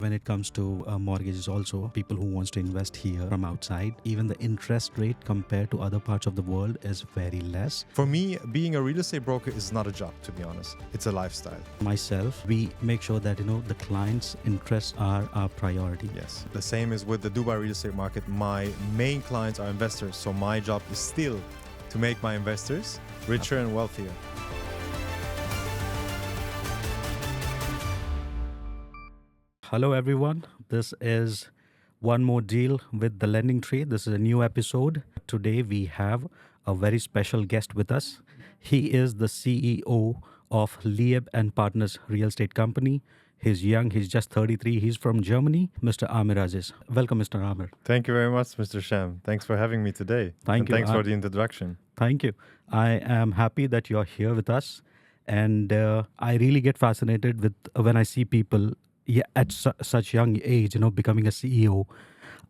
When it comes to mortgages also, people who wants to invest here from outside, even the interest rate compared to other parts of the world is very less. For me, being a real estate broker is not a job, to be honest. It's a lifestyle. Myself, we make sure that, the client's interests are our priority. Yes. The same is with the Dubai real estate market. My main clients are investors, so my job is still to make my investors richer and wealthier. Hello everyone, this is One More Deal with the Lending Tree. This is a new episode. Today we have a very special guest with us. He is the CEO of Lieb Partners Real Estate Company. He's young, he's just 33, he's from Germany, Mr. Amir Aziz. Welcome, Mr. Amir. Thank you very much, Mr. Sham. Thanks for having me today. Thank you. Thanks for the introduction. Thank you. I am happy that you're here with us. And I really get fascinated with when I see people at such young age, becoming a CEO.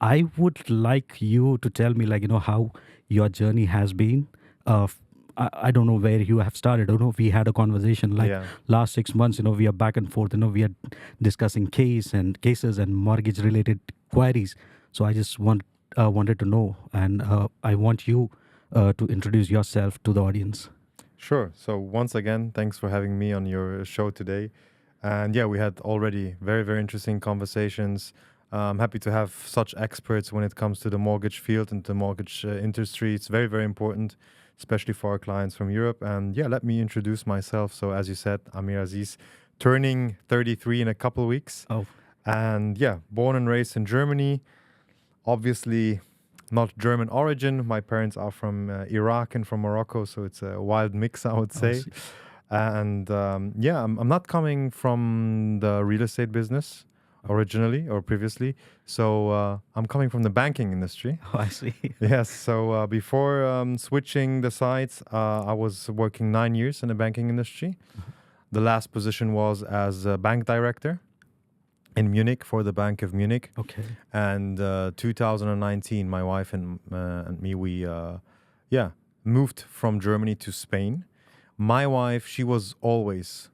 I would like you to tell me, how your journey has been. I don't know where you have started. I don't know if we had a conversation last 6 months, we are back and forth, we are discussing cases and mortgage related queries. So I just wanted to know, and I want you to introduce yourself to the audience. Sure. So once again, thanks for having me on your show today. And yeah, we had already very, very interesting conversations. I'm happy to have such experts when it comes to the mortgage field and the mortgage industry. It's very, very important, especially for our clients from Europe. And yeah, let me introduce myself. So as you said, Amir Aziz, turning 33 in a couple of weeks. Oh. And yeah, born and raised in Germany. Obviously not German origin. My parents are from Iraq and from Morocco. So it's a wild mix, I would say. And I'm not coming from the real estate business originally or previously. So I'm coming from the banking industry. Oh, I see. Yes. So before switching the sides, I was working 9 years in the banking industry. The last position was as a bank director in Munich for the Bank of Munich. Okay. And 2019, my wife and me, we moved from Germany to Spain. My wife, she was always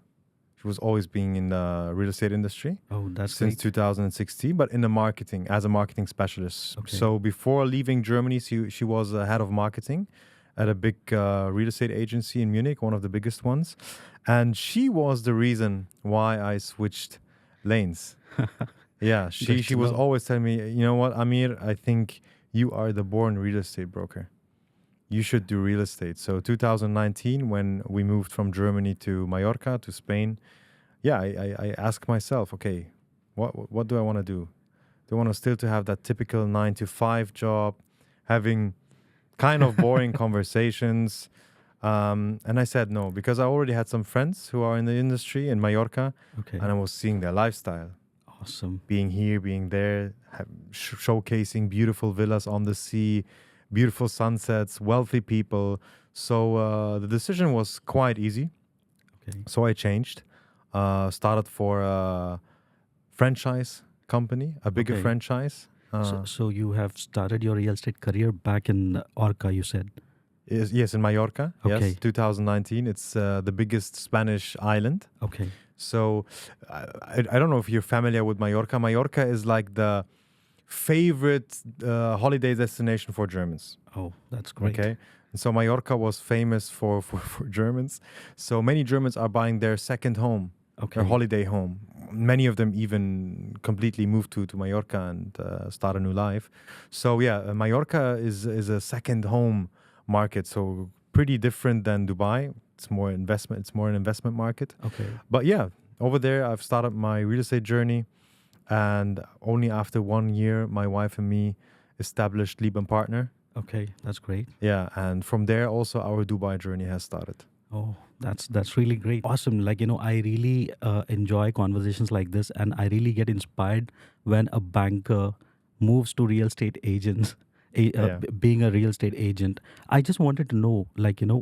being in the real estate industry. Oh, that's since great. 2016, but in the marketing as a marketing specialist. Okay. So before leaving Germany, she was head of marketing at a big real estate agency in Munich, one of the biggest ones, and she was the reason why I switched lanes. Yeah, she was always telling me, you know what, Amir, I think you are the born real estate broker. You should do real estate. So 2019, when we moved from Germany to Mallorca, to Spain, I asked myself, okay, what do I want to do? Do I want to still to have that typical 9-to-5 job, having kind of boring conversations? And I said no, because I already had some friends who are in the industry in Mallorca, Okay. and I was seeing their lifestyle. Awesome. Being here, being there, showcasing beautiful villas on the sea, beautiful sunsets, wealthy people. So the decision was quite easy. Okay. So I changed, started for a franchise company, a bigger Okay. franchise. So you have started your real estate career back in Orca, you said? Yes, in Mallorca. Okay. Yes, 2019. It's the biggest Spanish island. Okay. So I don't know if you're familiar with Mallorca. Mallorca is like the favorite holiday destination for Germans. Oh, that's great. Okay. And so Mallorca was famous for Germans. So many Germans are buying their second home, Okay. their holiday home. Many of them even completely moved to Mallorca and start a new life. So yeah, Mallorca is a second home market. So pretty different than Dubai. It's more investment. It's more an investment market. Okay. But yeah, over there, I've started my real estate journey. And only after 1 year, my wife and me established Lieb Partner. Okay, that's great. Yeah, and from there also our Dubai journey has started. Oh, that's really great. Awesome. I really enjoy conversations like this, and I really get inspired when a banker moves to real estate agents, being a real estate agent. I just wanted to know,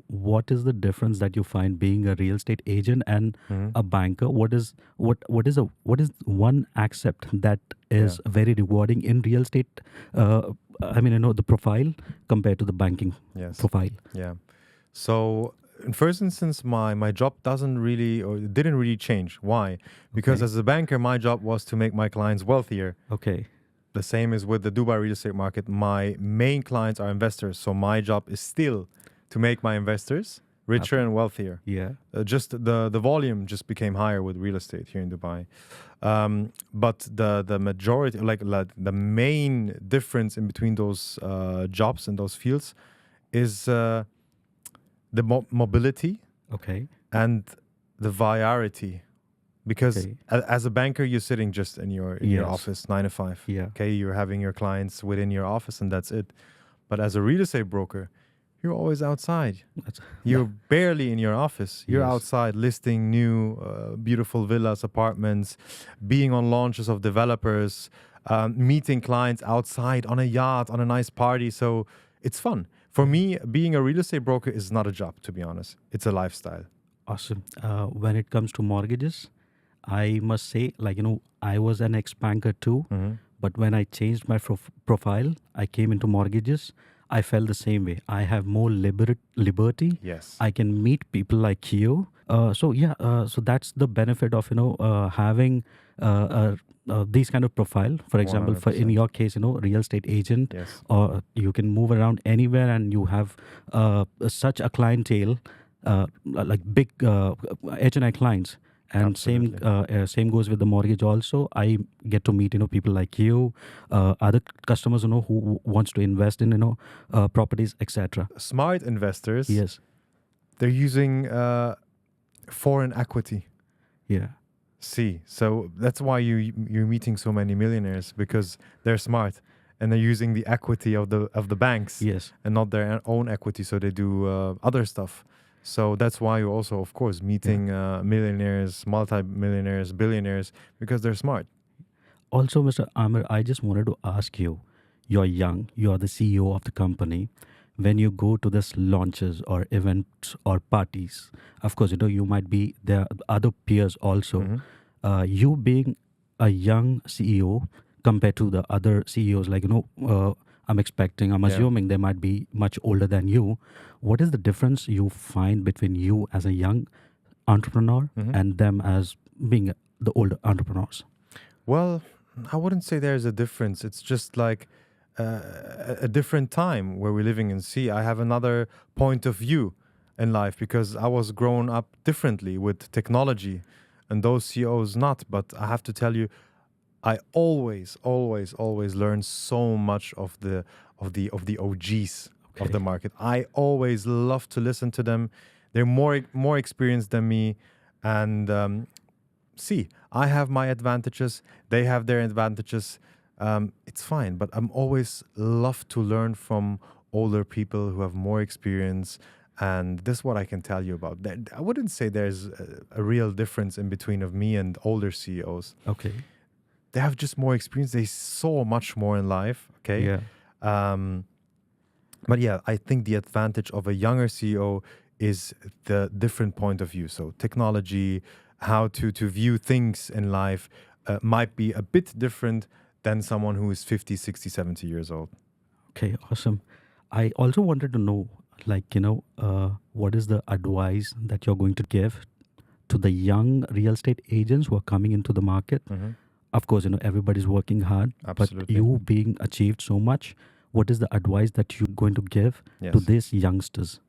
what is the difference that you find being a real estate agent and a banker? What is one aspect that is very rewarding in real estate? The profile compared to the banking Yes. profile. Yeah. So in first instance, my job doesn't really or didn't really change. Why? Because Okay. as a banker, my job was to make my clients wealthier. Okay. The same is with the Dubai real estate market. My main clients are investors, so my job is still to make my investors richer Happy. and wealthier. Yeah. Just the volume just became higher with real estate here in Dubai. But the majority, like the main difference in between those jobs and those fields is the mobility Okay. and the variety. Because Okay. as a banker, you're sitting just in your Yes. office 9 to 5. Yeah. Okay, you're having your clients within your office, and that's it. But as a real estate broker, you're always outside. That's, You're barely in your office. You're Yes. outside listing new, beautiful villas, apartments, being on launches of developers, meeting clients outside on a yacht, on a nice party. So it's fun. For me, being a real estate broker is not a job, to be honest. It's a lifestyle. Awesome. When it comes to mortgages, I must say, I was an ex-banker too, but when I changed my profile, I came into mortgages. I felt the same way. I have more liberty. Yes. I can meet people like you. So that's the benefit of having these kind of profile. For example, in 100%. your case, real estate agent, Yes. or you can move around anywhere, and you have such a clientele, like big H&I clients. And same goes with the mortgage also. I get to meet people like you, other customers who wants to invest in properties, etc. Smart investors, Yes. they're using foreign equity. Yeah. See, so that's why you're meeting so many millionaires, because they're smart and they're using the equity of the banks, Yes. and not their own equity. So they do other stuff. So that's why you're also, of course, meeting millionaires, multi-millionaires, billionaires, because they're smart. Also, Mr. Amir, I just wanted to ask you, you're young, you're the CEO of the company. When you go to this launches or events or parties, of course, you might be there, other peers also. You being a young CEO compared to the other CEOs, I'm assuming they might be much older than you. What is the difference you find between you as a young entrepreneur and them as being the older entrepreneurs? Well, I wouldn't say there's a difference. It's just like a different time where we're living in. See, I have another point of view in life because I was grown up differently with technology, and those CEOs not. But I have to tell you, I always learn so much of the OGs of the market. I always love to listen to them. They're more experienced than me, and see, I have my advantages. They have their advantages. It's fine, but I'm always love to learn from older people who have more experience. And this is what I can tell you about that. I wouldn't say there's a real difference in between of me and older CEOs. Okay. They have just more experience. They saw much more in life. Okay. Yeah. But yeah, I think the advantage of a younger CEO is the different point of view. So technology, how to view things in life might be a bit different than someone who is 50, 60, 70 years old. Okay, awesome. I also wanted to know, what is the advice that you're going to give to the young real estate agents who are coming into the market? Of course, everybody's working hard, Absolutely. but you being achieved so much, what is the advice that you're going to give to Yes. these youngsters?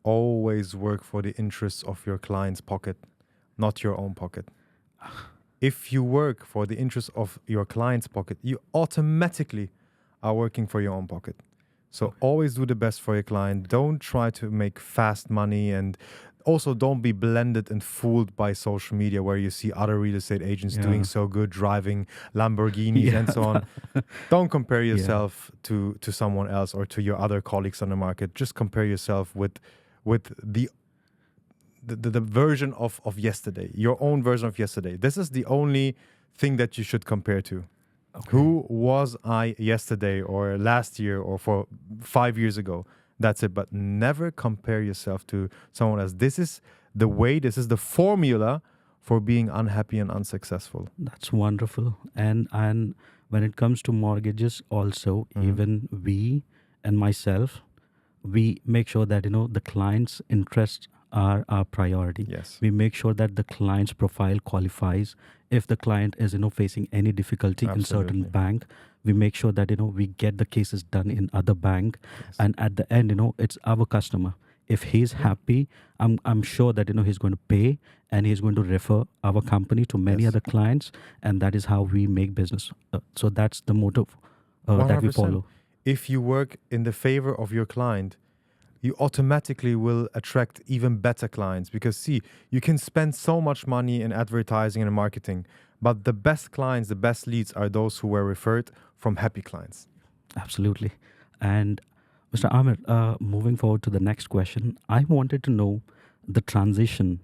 Always work for the interests of your client's pocket, not your own pocket. If you work for the interests of your client's pocket, you automatically are working for your own pocket. So always do the best for your client. Don't try to make fast money, and also don't be blended and fooled by social media where you see other real estate agents doing so good, driving Lamborghinis and so on. Don't compare yourself to someone else or to your other colleagues on the market. Just compare yourself with the version of yesterday, your own version of yesterday. This is the only thing that you should compare to. Okay. Who was I yesterday or last year or for 5 years ago? That's it. But never compare yourself to someone else. This is the way, this is the formula for being unhappy and unsuccessful. That's wonderful. And when it comes to mortgages also, even we and myself, we make sure that, the client's interests are our priority. Yes. We make sure that the client's profile qualifies. If the client is, facing any difficulty in certain Absolutely. bank, we make sure that, we get the cases done in other bank. Yes. And at the end, it's our customer. If he's happy, I'm sure that, he's going to pay and he's going to refer our company to many Yes. other clients. And that is how we make business. So that's the motive that we 100%. follow. If you work in the favor of your client, you automatically will attract even better clients, because see, you can spend so much money in advertising and marketing, but the best clients, the best leads are those who were referred from happy clients. Absolutely. And Mr. Amir, moving forward to the next question, I wanted to know the transition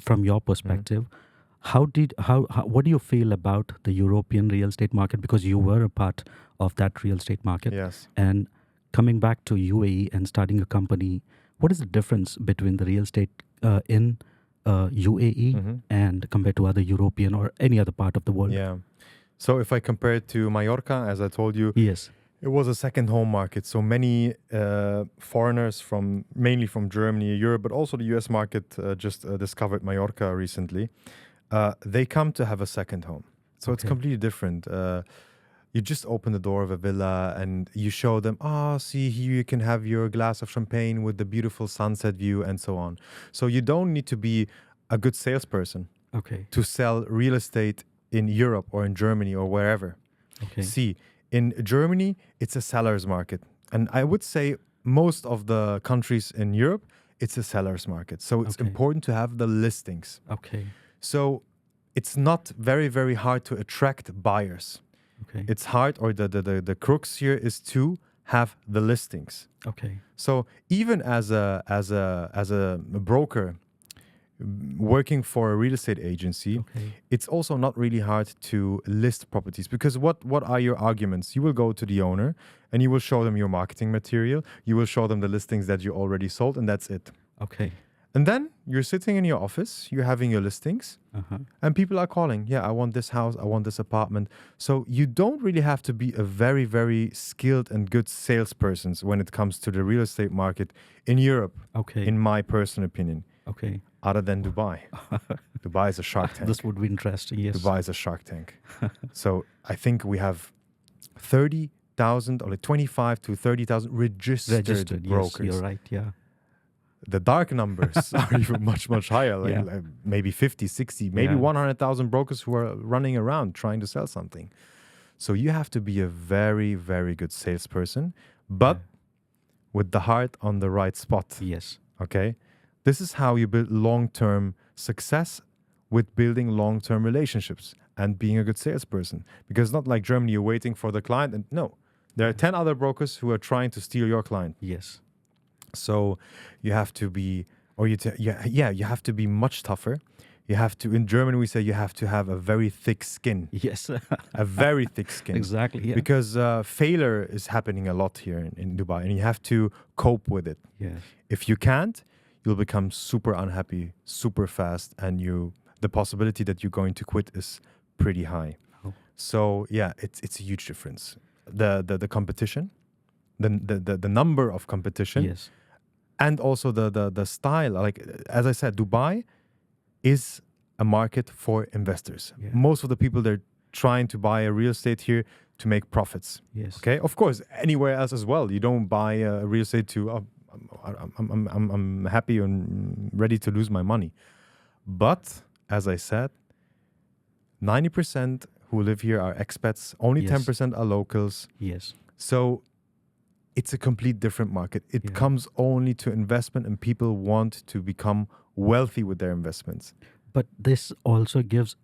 from your perspective. What do you feel about the European real estate market? Because you were a part of that real estate market. Yes. And coming back to UAE and starting a company, what is the difference between the real estate in UAE and compared to other European or any other part of the world? Yeah. So if I compare it to Mallorca, as I told you, Yes. it was a second home market. So many foreigners mainly from Germany, Europe, but also the US market just discovered Mallorca recently. They come to have a second home. So it's Okay. completely different. You just open the door of a villa and you show them, see, here you can have your glass of champagne with the beautiful sunset view and so on. So you don't need to be a good salesperson Okay. to sell real estate in Europe or in Germany or wherever. Okay. See, in Germany, it's a seller's market. And I would say most of the countries in Europe, it's a seller's market. So it's Okay. important to have the listings. Okay. So it's not very, very hard to attract buyers. Okay. It's hard, or the crux here is to have the listings. Okay. So even as a broker working for a real estate agency, Okay. it's also not really hard to list properties, because what are your arguments? You will go to the owner and you will show them your marketing material. You will show them the listings that you already sold, and that's it. Okay. And then you're sitting in your office, you're having your listings, and people are calling. Yeah, I want this house, I want this apartment. So you don't really have to be a very, very skilled and good salesperson when it comes to the real estate market in Europe, Okay. in my personal opinion, Okay. other than Dubai. Dubai is a shark tank. This would be interesting. Yes. Dubai is a shark tank. So I think we have 30,000 or like 25 to 30,000 registered brokers. Yes, you're right. Yeah. The dark numbers are even much, much higher, Yeah. like maybe 50, 60, maybe Yeah. 100,000 brokers who are running around trying to sell something. So you have to be a very, very good salesperson, but with the heart on the right spot. Yes. Okay? This is how you build long-term success, with building long-term relationships and being a good salesperson. Because not like Germany, you're waiting for the client. And no, there are 10 other brokers who are trying to steal your client. Yes. So you have to be, you have to be much tougher. You have to, in German, we say you have to have a very thick skin, Yes. a very thick skin. Exactly. Yeah. Because failure is happening a lot here in Dubai, and you have to cope with it. Yes. If you can't, you'll become super unhappy, super fast, and the possibility that you're going to quit is pretty high. Oh. So yeah, it's a huge difference. The competition, the number of competition, Yes. and also the style. Like as I said, Dubai is a market for investors. Yeah. Most of the people, they're trying to buy a real estate here to make profits. Yes. Okay, of course, anywhere else as well. You don't buy a real estate to I'm happy and ready to lose my money. But as I said, 90% who live here are expats. Only Yes. 10% are locals. Yes. So it's a complete different market. It Yeah. comes only to investment, and people want to become wealthy with their investments. But this also gives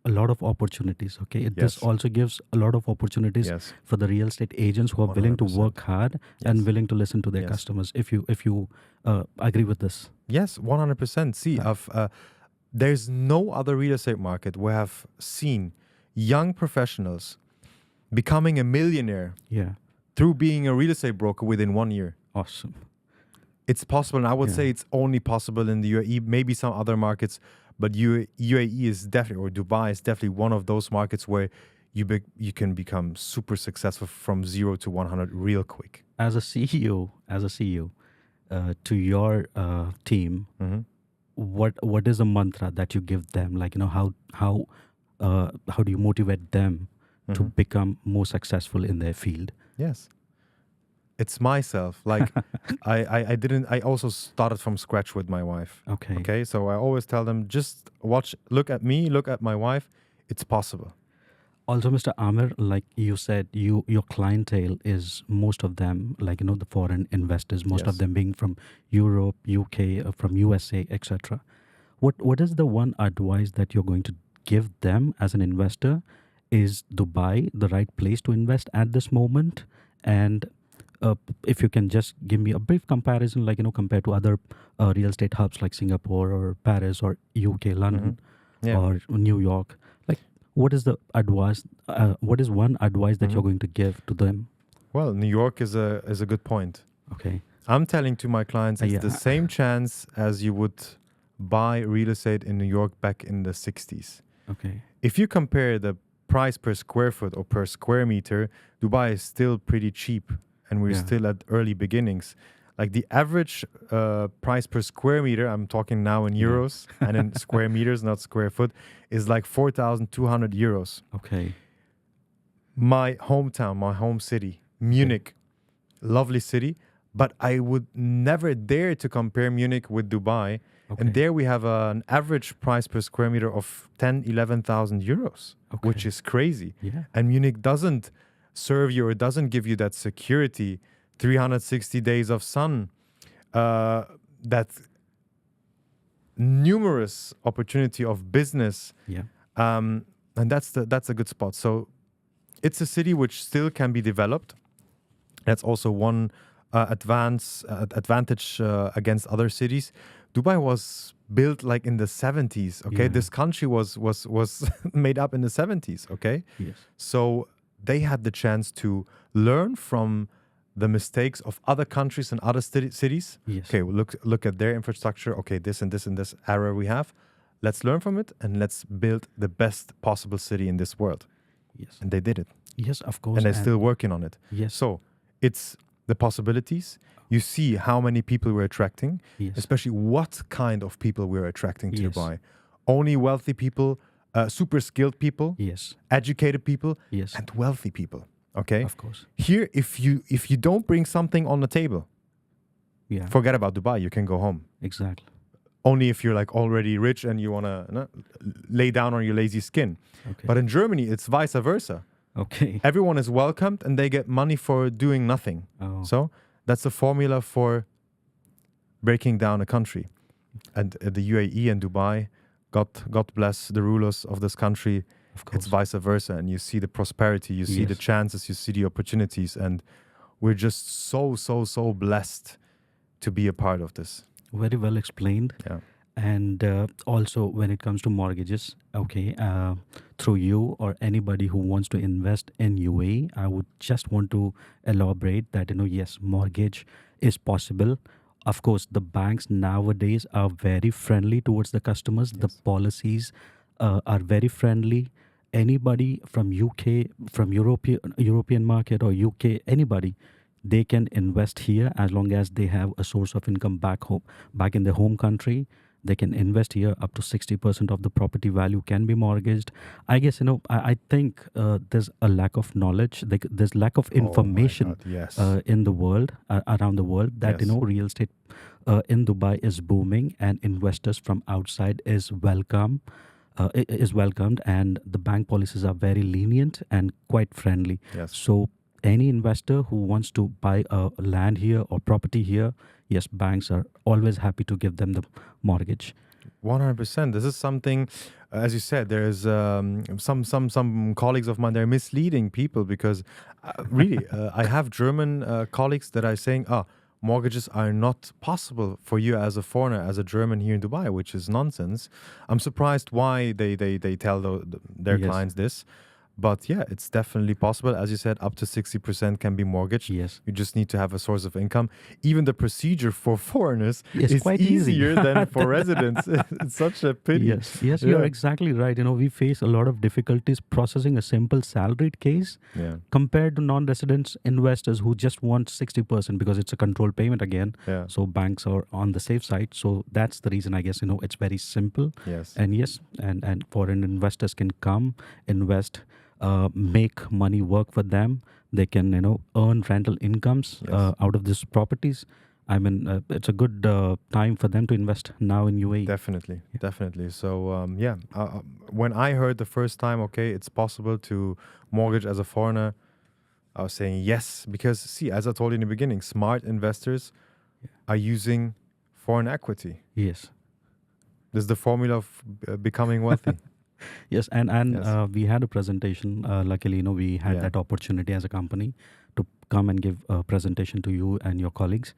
a lot of opportunities. Okay. This Yes. also gives a lot of opportunities Yes. for the real estate agents who are willing to 100%. work hard and Yes. willing to listen to their Yes. customers. If you agree with this. Yes, 100%. See, there's no other real estate market where I've seen young professionals becoming a millionaire Yeah. through being a real estate broker within 1 year. Awesome. It's possible, and I would Yeah. say it's only possible in the UAE, maybe some other markets, but UAE is definitely, or Dubai is definitely one of those markets where you can become super successful from 0 to 100 real quick. As a CEO, to your team, Hmm. what is a mantra that you give them? Like, how do you motivate them to Hmm. become more successful in their field? Yes. It's myself. Like I also started from scratch with my wife. Okay. Okay. So I always tell them, just look at me, look at my wife. It's possible. Also, Mr. Amir, like you said, your clientele is most of them, like the foreign investors, most of Yes. them being from Europe, UK, from USA, etc. What is the one advice that you're going to give them as an investor? Is Dubai the right place to invest at this moment? And if you can just give me a brief comparison, like compared to other real estate hubs like Singapore or Paris or UK, Hmm. London Yeah. or New York, like what is the advice? What is one advice that Hmm. you're going to give to them? Well, New York is a good point. Okay. I'm telling to my clients, it's the Yeah. same chance as you would buy real estate in New York back in the 60s. Okay. If you compare the price per square foot or per square meter, Dubai is still pretty cheap and we're Yeah. still at early beginnings. Like the average price per square meter, I'm talking now in Yeah. euros and in square meters, not square foot, is like 4,200 euros. Okay. My hometown, my home city, Munich, lovely city, but I would never dare to compare Munich with Dubai. Okay. And there we have an average price per square meter of 10, 11,000 euros, which Okay. is crazy. Yeah. And Munich doesn't serve you or doesn't give you that security, 360 days of sun, that numerous opportunity of business. Yeah. And that's a good spot. So it's a city which still can be developed. That's also one advantage against other cities. Dubai was built like in the 70s. Okay, Yeah. this country was made up in the 70s. Okay, Yes. so they had the chance to learn from the mistakes of other countries and other cities. Yes. Okay, well, look at their infrastructure. Okay, this and this and this error we have. Let's learn from it and let's build the best possible city in this world. Yes. And they did it, Yes, of course. and they're still working on it. Yes. So it's the possibilities. You see how many people we're attracting, Yes. especially what kind of people we're attracting to Yes. Dubai. Only wealthy people, super skilled people, Yes. educated people, Yes. and wealthy people. Okay. Of course. Here, if you don't bring something on the table, Yeah. forget about Dubai. You can go home. Exactly. Only if you're like already rich and you wanna lay down on your lazy skin. Okay. But in Germany, it's vice versa. Okay. Everyone is welcomed and they get money for doing nothing. Oh. So that's the formula for breaking down a country. And the UAE and Dubai, God bless the rulers of this country. Of course. It's vice versa. And you see the prosperity, you see the Yes. chances, you see the opportunities. And we're just so blessed to be a part of this. Very well explained. Yeah. And also, when it comes to mortgages, okay, through you or anybody who wants to invest in UAE, I would just want to elaborate that, yes, mortgage is possible. Of course, the banks nowadays are very friendly towards the customers. The Yes. policies are very friendly. Anybody from UK, from European market or UK, anybody, they can invest here as long as they have a source of income back in their home country. They can invest here. Up to 60% of the property value can be mortgaged. I guess, I think there's a lack of knowledge. There's lack of information Oh my God, yes. in the world, around the world, that, Yes. real estate in Dubai is booming and investors from outside is welcomed, and the bank policies are very lenient and quite friendly. Yes. So any investor who wants to buy a land here or property here, yes, banks are always happy to give them the mortgage. 100%. This is something, as you said, there's some colleagues of mine, they're misleading people because really, I have German colleagues that are saying, mortgages are not possible for you as a foreigner, as a German here in Dubai, which is nonsense. I'm surprised why they tell their Yes. clients this. But yeah, it's definitely possible. As you said, up to 60% can be mortgaged. Yes. You just need to have a source of income. Even the procedure for foreigners Yes, is quite easy. easier than for residents. It's such a pity. Yes, you're exactly right. We face a lot of difficulties processing a simple salaried case Yeah. compared to non-residents investors who just want 60% because it's a controlled payment again. Yeah. So banks are on the safe side. So that's the reason, I guess, it's very simple. Yes. And yes, and foreign investors can come, invest, make money work for them. They can, earn rental incomes Yes. out of these properties. I mean, it's a good time for them to invest now in UAE. Definitely, definitely. So when I heard the first time, okay, it's possible to mortgage as a foreigner, I was saying yes, because see, as I told you in the beginning, smart investors are using foreign equity. Yes. This is the formula of becoming wealthy. Yes, and Yes. we had a presentation. Luckily, we had Yeah. that opportunity as a company to come and give a presentation to you and your colleagues,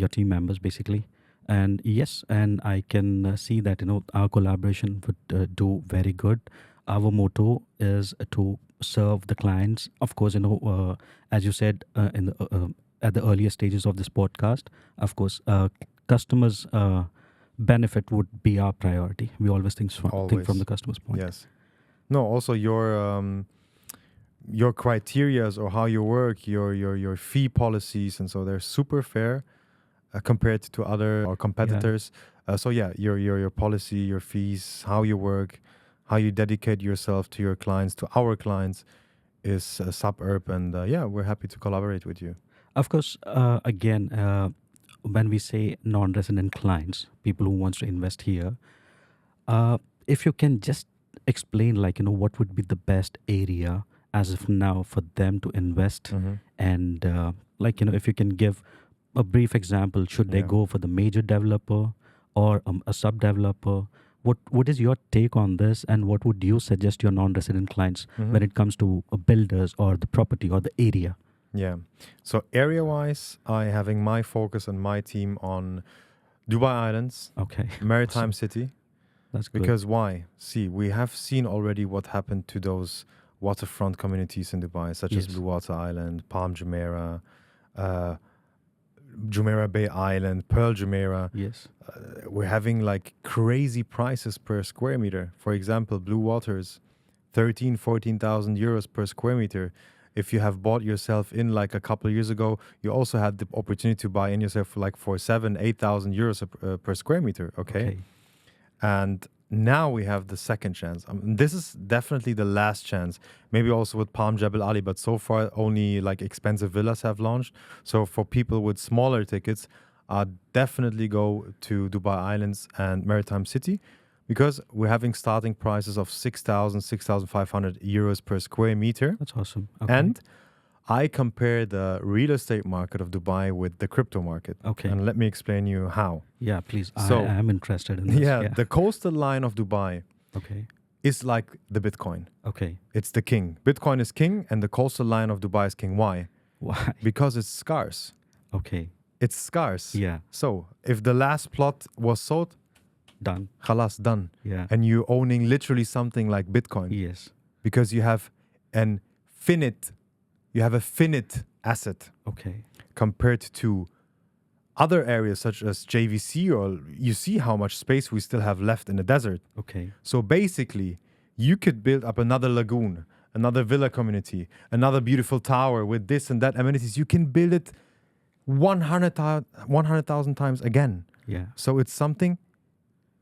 your team members, basically. And yes, and I can see that our collaboration would do very good. Our motto is to serve the clients. Of course, as you said in the at the earlier stages of this podcast, of course, customers. Benefit would be our priority. We always think from Always. the customer's point. Yes. No, also your criterias or how you work, your fee policies, and so they're super fair compared to other or competitors. So yeah, your policy, your fees, how you work, how you dedicate yourself to your clients, to our clients, is superb. And yeah, we're happy to collaborate with you. Of course, again, when we say non-resident clients, people who wants to invest here, if you can just explain, what would be the best area as of now for them to invest, and if you can give a brief example, should they Yeah. go for the major developer or a sub-developer? What is your take on this, and what would you suggest your non-resident clients when it comes to builders or the property or the area? Yeah. So area-wise, I having my focus and my team on Dubai Islands, Okay. Maritime Awesome. City. That's good. Because why? See, we have seen already what happened to those waterfront communities in Dubai, such as Yes. Blue Water Island, Palm Jumeirah, Jumeirah Bay Island, Pearl Jumeirah. Yes. We're having like crazy prices per square meter. For example, Blue Waters, 14,000 euros per square meter. If you have bought yourself in like a couple of years ago, you also had the opportunity to buy in yourself for 8,000 euros per square meter. Okay. And now we have the second chance. This is definitely the last chance. Maybe also with Palm Jebel Ali, but so far only like expensive villas have launched. So for people with smaller tickets, definitely go to Dubai Islands and Maritime City, because we're having starting prices of 6,000, 6,500 euros per square meter. That's awesome. Okay. And I compare the real estate market of Dubai with the crypto market. Okay. And let me explain you how. Yeah, please. So- I am interested in this. Yeah, the coastal line of Dubai Okay. is like the Bitcoin. Okay. It's the king. Bitcoin is king and the coastal line of Dubai is king. Why? Why? Because it's scarce. Okay. It's scarce. Yeah. So if the last plot was sold, Done. khalas, done. Yeah. And you're owning literally something like Bitcoin Yes. because you have a finite asset Okay. compared to other areas such as JVC, or you see how much space we still have left in the desert. Okay. So basically, you could build up another lagoon, another villa community, another beautiful tower with this and that amenities. You can build it 100,000 times again. Yeah. So it's something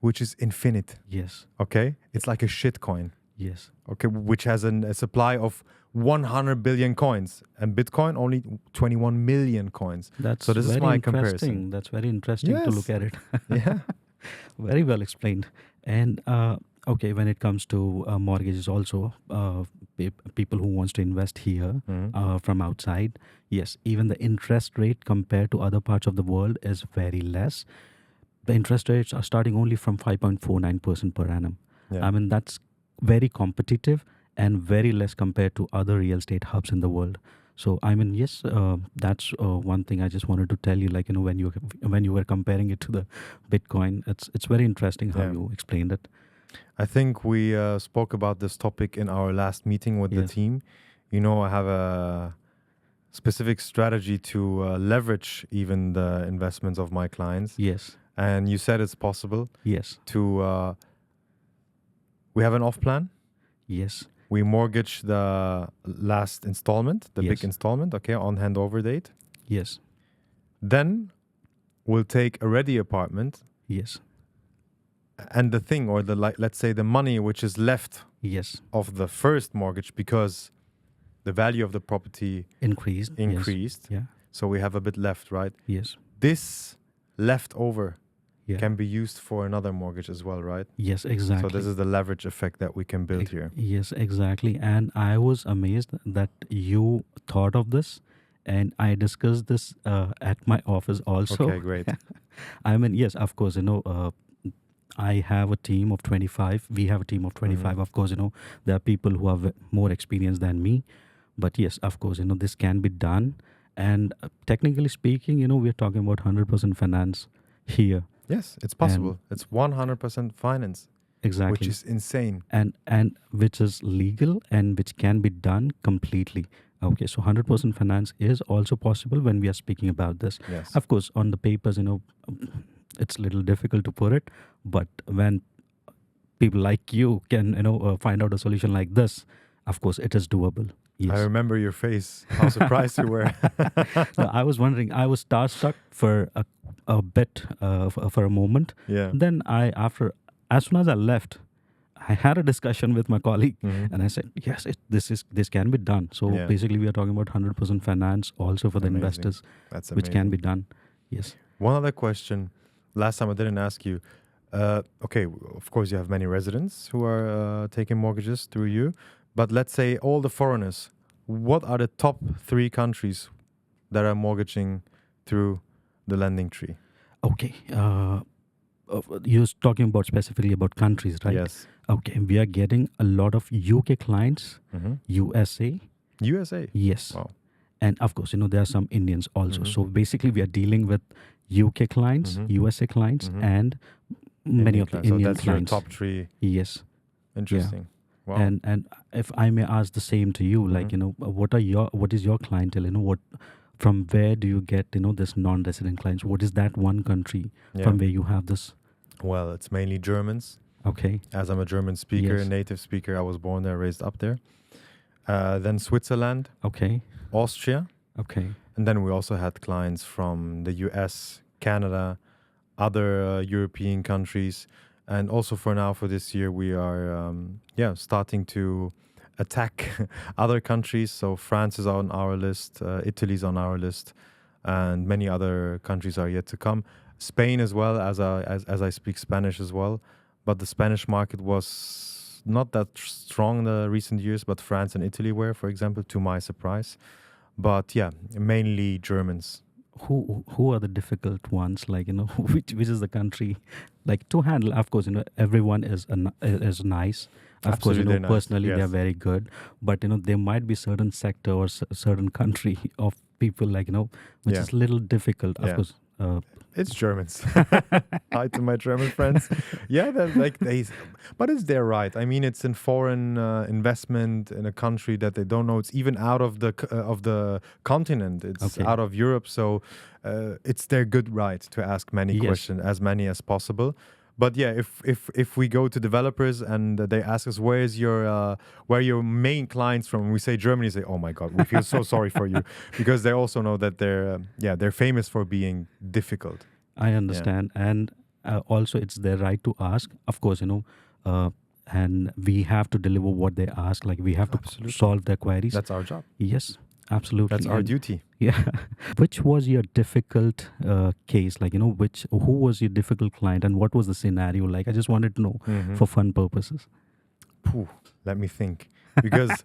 which is infinite, Yes. okay? It's like a shit coin, Yes. okay, which has a supply of 100 billion coins, and Bitcoin only 21 million coins. That's So this is very my interesting. comparison. That's very interesting to Yes. look at it. Yeah. Very well explained. And okay, when it comes to mortgages, also people who wants to invest here from outside, yes, even the interest rate compared to other parts of the world is very less. The interest rates are starting only from 5.49% per annum. Yeah. I mean, that's very competitive and very less compared to other real estate hubs in the world. So I mean, yes, that's one thing I just wanted to tell you. Like when you were comparing it to the Bitcoin, it's very interesting how Yeah. you explained it. I think we spoke about this topic in our last meeting with the Yes. team. You know, I have a specific strategy to leverage even the investments of my clients. Yes. And you said it's possible Yes. to, we have an off plan. Yes. We mortgage the last installment, the Yes. big installment, okay, on handover date. Yes. Then we'll take a ready apartment, Yes. and the thing, or the let's say the money which is left Yes. of the first mortgage, because the value of the property Increased. Yes. increased, Yeah. so we have a bit left, right? Yes. This leftover Yeah. can be used for another mortgage as well, right? Yes, exactly. So this is the leverage effect that we can build here. Yes, exactly. And I was amazed that you thought of this, and I discussed this at my office also. Okay, great. I mean, yes, of course, I have a team of 25. We have a team of 25. Of course, there are people who have more experience than me. But yes, of course, this can be done. And technically speaking, we're talking about 100% finance here. Yes, it's possible. It's 100% finance, Exactly. which is insane. And which is legal and which can be done completely. Okay, so 100% finance is also possible when we are speaking about this. Yes. Of course, on the papers, it's a little difficult to put it, but when people like you can, find out a solution like this, of course, it is doable. Yes. I remember your face, how surprised you were. No, I was wondering, I was starstruck for a bit, for a moment. Yeah. Then as soon as I left, I had a discussion with my colleague, Mhm. and I said, yes, this can be done. So Yeah. basically, we are talking about 100% finance also for the Amazing. investors, That's which can be amazing. done. Yes. One other question. Last time I didn't ask you. Okay, of course you have many residents who are taking mortgages through you, but let's say all the foreigners. What are the top 3 countries that are mortgaging through the lending tree? Okay. You're talking about specifically about countries, right? Yes. Okay. We are getting a lot of UK clients, Mm-hmm. USA. USA. Yes. Wow. And of course, there are some Indians also. Mhm. So basically, we are dealing with UK clients, Mhm. USA clients, Mhm. and many of the clients. So Indian that's clients. your top 3. Yes. Interesting. Wow. And if I may ask the same to you, like Mhm. what is your clientele? From where do you get this non-resident clients? What is that one country Yeah. from where you have this? Well, it's mainly Germans. Okay. As I'm a German speaker, Yes. native speaker, I was born there, raised up there. Then Switzerland, Okay. Austria. Okay. And then we also had clients from the US, Canada, other European countries. And also for this year, we are starting to attack other countries. So France is on our list, Italy's on our list, and many other countries are yet to come. Spain as well, as I speak Spanish as well. But the Spanish market was not that strong in the recent years, but France and Italy were, for example, to my surprise. But yeah, mainly Germans. Who are the difficult ones? Like which is the country like to handle? Of course, everyone is nice. Of course, Absolutely nice, personally they are yes. very good. But there might be certain sector or certain country of people like which Yeah. is a little difficult. Of Yeah. course, It's Germans. Hi to my German friends. Yeah, but it's their right. I mean, it's in foreign investment in a country that they don't know. It's even out of the continent. It's Okay. out of Europe, so it's their good right to ask many Yes. questions, as many as possible. But yeah, if we go to developers and they ask us where are your main clients from, we say Germany, say, oh my God, we feel so sorry for you, because they also know that they're famous for being difficult. I understand, and also it's their right to ask. Of course, and we have to deliver what they ask. Like we have to Absolutely. solve their queries. That's our job. Yes, absolutely. That's our And- duty. Yeah. Which was your difficult case? Like, who was your difficult client and what was the scenario like? I just wanted to know Mhm. for fun purposes. Phew, let me think. Because,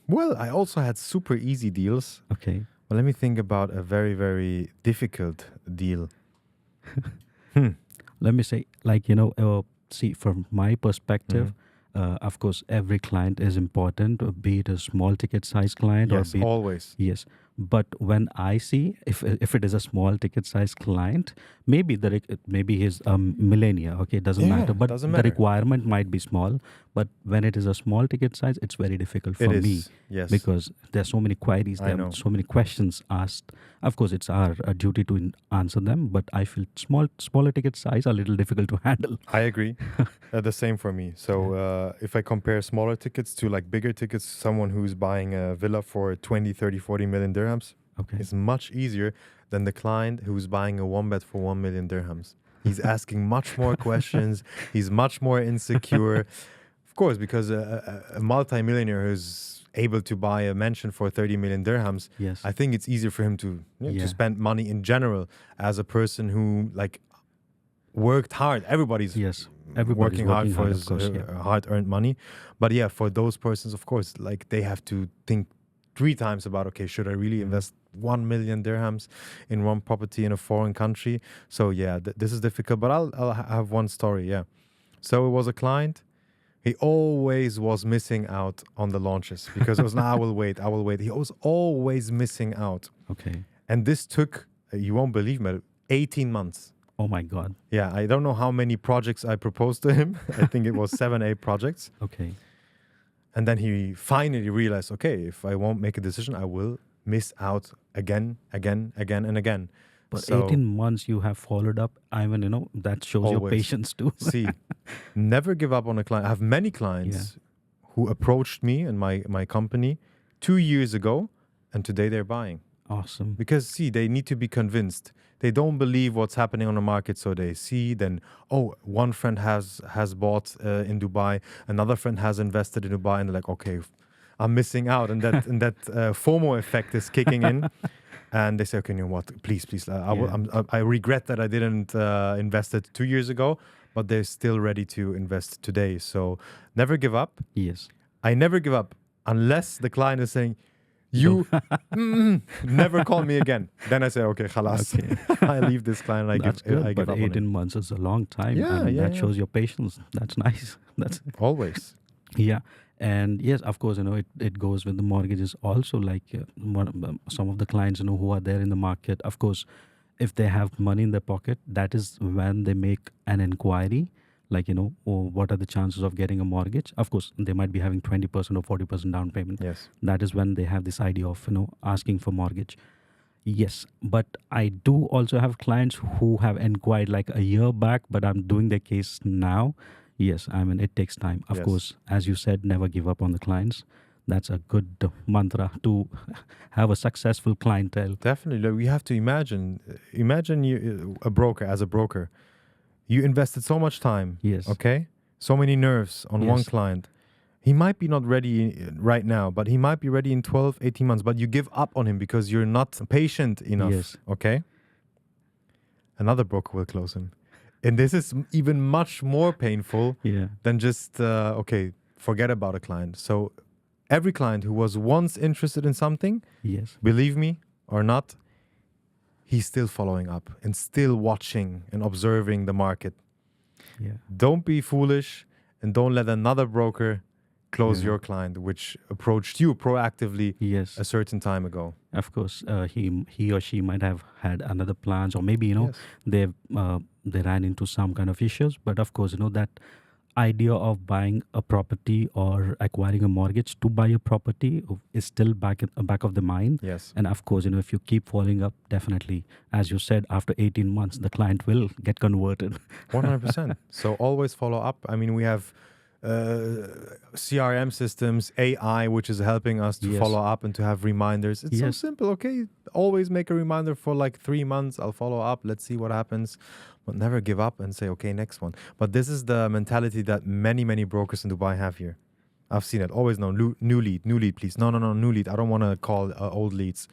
well, I also had super easy deals. Okay. Well, let me think about a very, very difficult deal. Let me say, like, see, from my perspective, of course, every client is important, be it a small ticket size client Yes, or be it, always. yes. But when I see if it is a small ticket size client, maybe he's millennia. Okay, it doesn't Yeah, matter. But doesn't the matter. requirement might be small. But when it is a small ticket size, it's very difficult It for me is. Yes. because there's so many queries, I there are know. so many questions asked. Of course, it's our duty to answer them. But I feel smaller ticket size are a little difficult to handle. I agree. The same for me. So if I compare smaller tickets to like bigger tickets, someone who's buying a villa for 20, 30, 40 million dirhams Okay. is much easier than the client who's buying a one bed for 1 million dirhams. He's asking much more questions. He's much more insecure. Of course, because a multimillionaire who's able to buy a mansion for 30 million dirhams, Yes. I think it's easier for him to Yeah. spend money in general as a person who like worked hard. Everybody's Yes. Everybody's working hard for of his course. Yeah. hard-earned money. But yeah, for those persons, of course, like they have to think 3 times about, okay, should I really invest 1 million dirhams in one property in a foreign country? So yeah, this is difficult. But I'll have one story. Yeah. So it was a client. He always was missing out on the launches because it was, I will wait. He was always missing out. Okay. And this took, you won't believe me, 18 months. Oh my God. Yeah, I don't know how many projects I proposed to him. I think it was 7, 8 projects. Okay. And then he finally realized, okay, if I won't make a decision, I will miss out again, and again. But So, 18 months you have followed up. I mean, that shows your Always. patience too. see, never give up on a client. I have many clients who approached me and my company 2 years ago, and today they're buying. Awesome. Because see, they need to be convinced. They don't believe what's happening on the market, so they see. Then, oh, one friend has bought in Dubai, another friend has invested in Dubai, and they're like, okay, I'm missing out, and that FOMO effect is kicking in, and they say, okay, you know what? Please, I regret that I didn't invest it 2 years ago, but they're still ready to invest today. So never give up. Yes. I never give up unless the client is saying, you never call me again. Then I say, okay, khalas. Okay. I leave this client. I That's give good. I give But up on 18 it. months is a long time. Yeah, and yeah, that yeah. shows your patience. That's nice. That's Always. Yeah. And yes, of course, it goes with the mortgages also. Like some of the clients, who are there in the market, of course, if they have money in their pocket, that is when they make an inquiry, like, oh, what are the chances of getting a mortgage? Of course, they might be having 20% or 40% down payment. Yes. That is when they have this idea of, asking for mortgage. Yes, but I do also have clients who have inquired like a year back, but I'm doing the case now. Yes, I mean, it takes time. Of Yes. course, as you said, never give up on the clients. That's a good mantra to have a successful clientele. Definitely. Look, we have to imagine you a broker. You invested so much time. Yes. Okay. So many nerves on one Yes. client. He might be not ready right now, but he might be ready in 12, 18 months. But you give up on him because you're not patient enough. Yes. Okay. Another broker will close him. And this is even much more painful Yeah. than just, forget about a client. So every client who was once interested in something, Yes. believe me or not, he's still following up and still watching and observing the market. Yeah. Don't be foolish and don't let another broker close Yeah. your client, which approached you proactively Yes. a certain time ago. Of course, he or she might have had another plans, or maybe Yes. they ran into some kind of issues. But of course, that idea of buying a property or acquiring a mortgage to buy a property is still back of the mind. Yes. And of course, if you keep following up, definitely, as you said, after 18 months, the client will get converted. 100%. So always follow up. I mean, we have CRM systems, AI, which is helping us to Yes. follow up and to have reminders. It's so Yes. simple. Okay, always make a reminder for like 3 months. I'll follow up. Let's see what happens. But never give up and say, okay, next one. But this is the mentality that many, many brokers in Dubai have here. I've seen it. Always no, new lead, please. No, new lead. I don't want to call old leads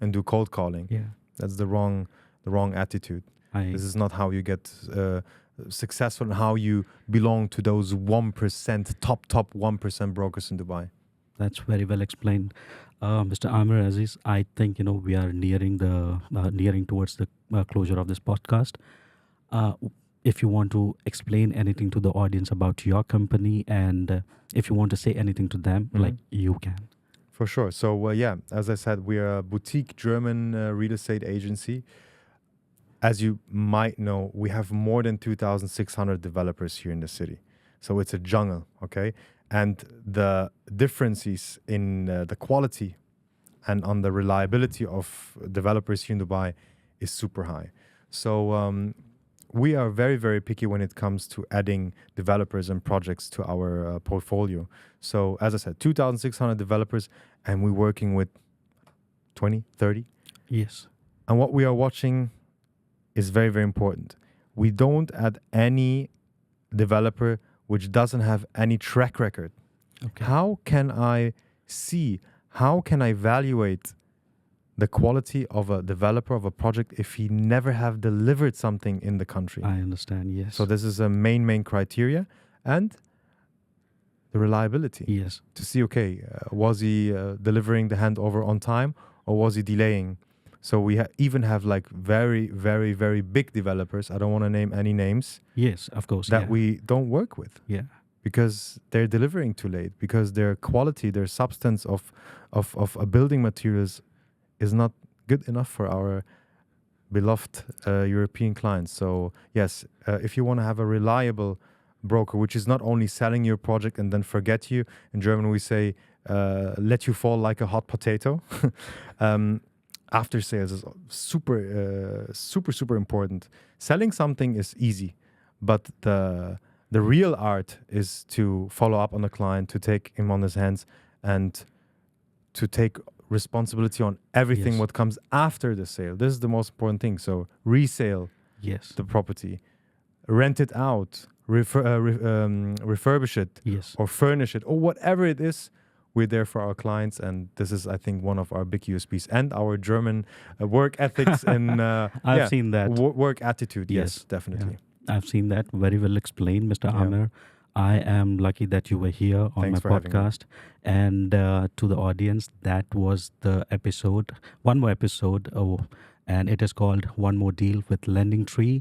and do cold calling. Yeah. That's the wrong attitude. This is not how you get successful and how you belong to those 1%, top 1% brokers in Dubai. That's very well explained, Mr. Amir Aziz. I think we are nearing towards the closure of this podcast. If you want to explain anything to the audience about your company, and if you want to say anything to them, like, you can. For sure. So yeah, as I said, we are a boutique German real estate agency. As you might know, we have more than 2,600 developers here in the city. So it's a jungle, okay? And the differences in the quality and on the reliability of developers here in Dubai is super high. So we are very, very picky when it comes to adding developers and projects to our portfolio. So as I said, 2,600 developers, and we're working with 20, 30. Yes. And what we are watching is very, very important. We don't add any developer which doesn't have any track record. Okay. How can I see, how can I evaluate the quality of a developer of a project if he never have delivered something in the country? I understand. Yes. So this is a main criteria. And the reliability. Yes. To see, okay, was he delivering the handover on time or was he delaying? So we even have like very, very, very big developers. I don't want to name any names. Yes, of course. That we don't work with. Yeah. Because they're delivering too late. Because their quality, their substance of building materials is not good enough for our beloved European clients. So yes, if you want to have a reliable broker, which is not only selling your project and then forget you. In German we say, let you fall like a hot potato. After sales is super important. Selling something is easy, but the real art is to follow up on the client, to take him on his hands, and to take responsibility on everything what comes after the sale. This is the most important thing. So resale the property, rent it out, refurbish it, or furnish it, or whatever it is. We're there for our clients, and this is, I think, one of our big USPs, and our German work ethics and I've seen that work attitude. Yes, definitely. Yeah. I've seen that very well explained, Mr. Amir. I am lucky that you were here on Thanks my for podcast. And to the audience, that was the episode, one more episode, and it is called One More Deal with Lending Tree.